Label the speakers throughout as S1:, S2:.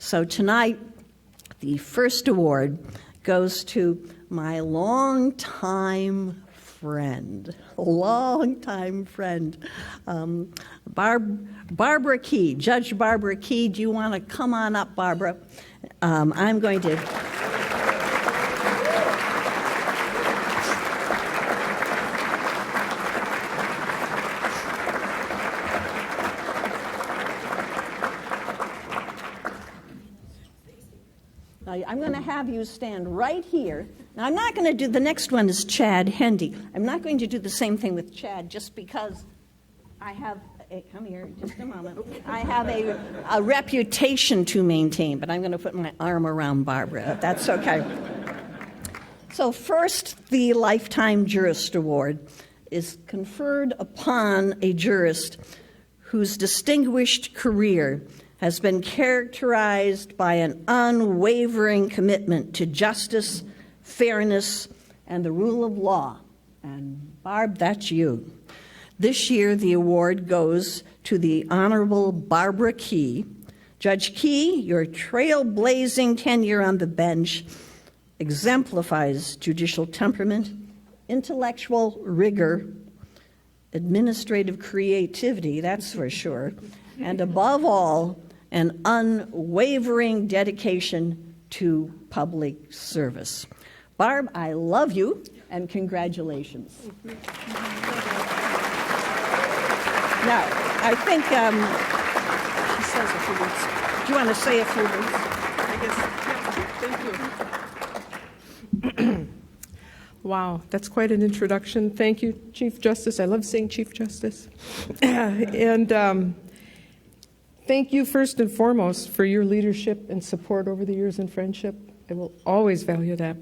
S1: So tonight, the first award goes to my longtime friend, Barbara Key. Judge Barbara Key, do you want to come on up, Barbara? I'm going to... I'm going to have you stand right here. Now, I'm not going to do, the next one is Chad Hendy. I'm not going to do the same thing with Chad just because I have, come here just a moment. I have a reputation to maintain, but I'm going to put my arm around Barbara. That's okay. So first, the Lifetime Jurist Award is conferred upon a jurist whose distinguished career has been characterized by an unwavering commitment to justice, fairness, and the rule of law. And Barb, that's you. This year, the award goes to the Honorable Barbara Key. Judge Key, your trailblazing tenure on the bench exemplifies judicial temperament, intellectual rigor, administrative creativity, that's for sure, and above all, an unwavering dedication to public service. Barb, I love you, and congratulations. Now, I think, she says a few words. Do you want to say a few words?
S2: I guess, yeah, thank you. Wow, that's quite an introduction. Thank you, Chief Justice. I love saying Chief Justice. And thank you first and foremost for your leadership and support over the years and friendship. I will always value that.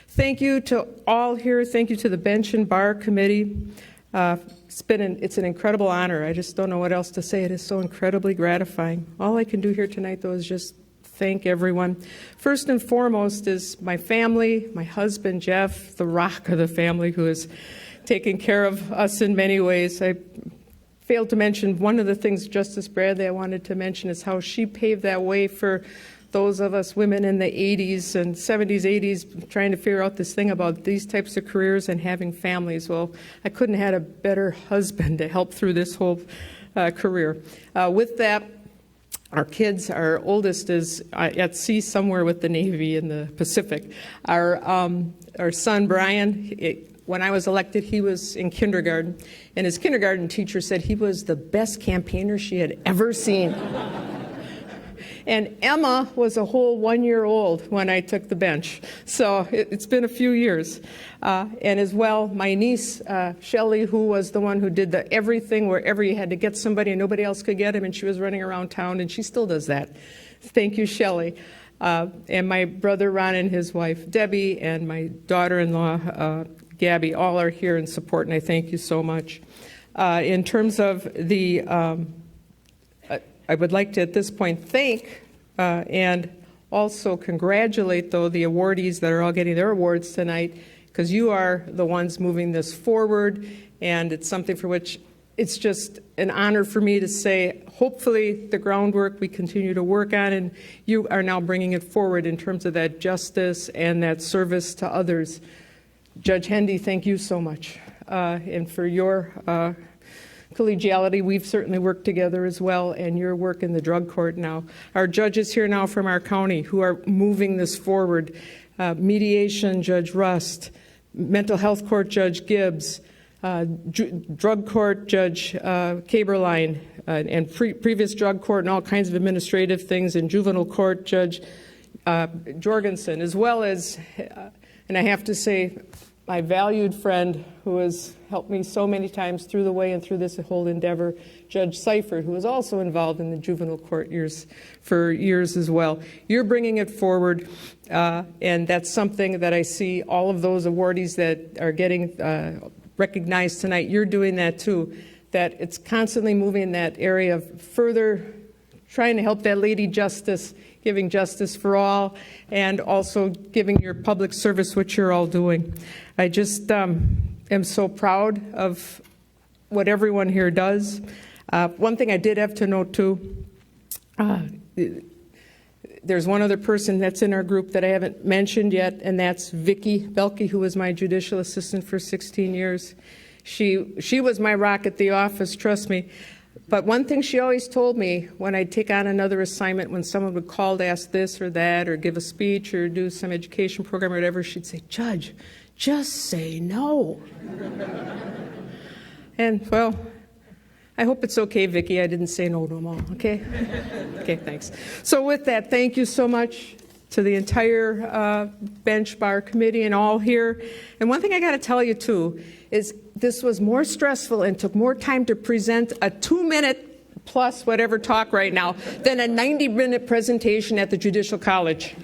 S2: Thank you to all here. Thank you to the Bench and Bar Committee. It's an incredible honor. I just don't know what else to say. It is so incredibly gratifying. All I can do here tonight, though, is just thank everyone. First and foremost is my family, my husband, Jeff, the rock of the family, who has taken care of us in many ways. I failed to mention one of the things, Justice Bradley, I wanted to mention is how she paved that way for those of us women in the 80s and 70s, 80s, trying to figure out this thing about these types of careers and having families. Well, I couldn't have had a better husband to help through this whole career. With that, our kids, our oldest is at sea somewhere with the Navy in the Pacific. Our son, Brian, when I was elected, he was in kindergarten, and his kindergarten teacher said he was the best campaigner she had ever seen. And Emma was a whole 1 year old when I took the bench. So it's been a few years. And as well, my niece, Shelley, who was the one who did the everything wherever you had to get somebody and nobody else could get him, and she was running around town, and she still does that. Thank you, Shelley. And my brother Ron and his wife Debbie and my daughter-in-law Gabby all are here in support, and I thank you so much. In terms of the, I would like to at this point thank and also congratulate, though, the awardees that are all getting their awards tonight, because you are the ones moving this forward, and it's something for which it's just an honor for me to say, hopefully the groundwork we continue to work on, and you are now bringing it forward in terms of that justice and that service to others. Judge Hendy, thank you so much. And for your collegiality, we've certainly worked together as well, and your work in the drug court now. Our judges here now from our county who are moving this forward, mediation, Judge Rust, mental health court, Judge Gibbs, drug court, Judge Kaberlein, and previous drug court and all kinds of administrative things, and juvenile court, Judge Jorgensen, as well as, and I have to say, my valued friend who has helped me so many times through the way and through this whole endeavor, Judge Seifert, who was also involved in the juvenile court for years as well. You're bringing it forward, and that's something that I see all of those awardees that are getting recognized tonight. You're doing that too, that it's constantly moving in that area of further trying to help that lady justice, giving justice for all, and also giving your public service, which you're all doing. I just am so proud of what everyone here does. One thing I did have to note too, there's one other person that's in our group that I haven't mentioned yet, and that's Vicki Belke, who was my judicial assistant for 16 years. She was my rock at the office, trust me. But one thing she always told me when I'd take on another assignment, when someone would call to ask this or that or give a speech or do some education program or whatever, she'd say, Judge, just say no. And, well, I hope it's okay, Vicki. I didn't say no to them all, okay? Okay, thanks. So with that, thank you so much to the entire bench bar committee and all here. And one thing I got to tell you, too, is this was more stressful and took more time to present a 2-minute plus whatever talk right now than a 90-minute presentation at the Judicial College.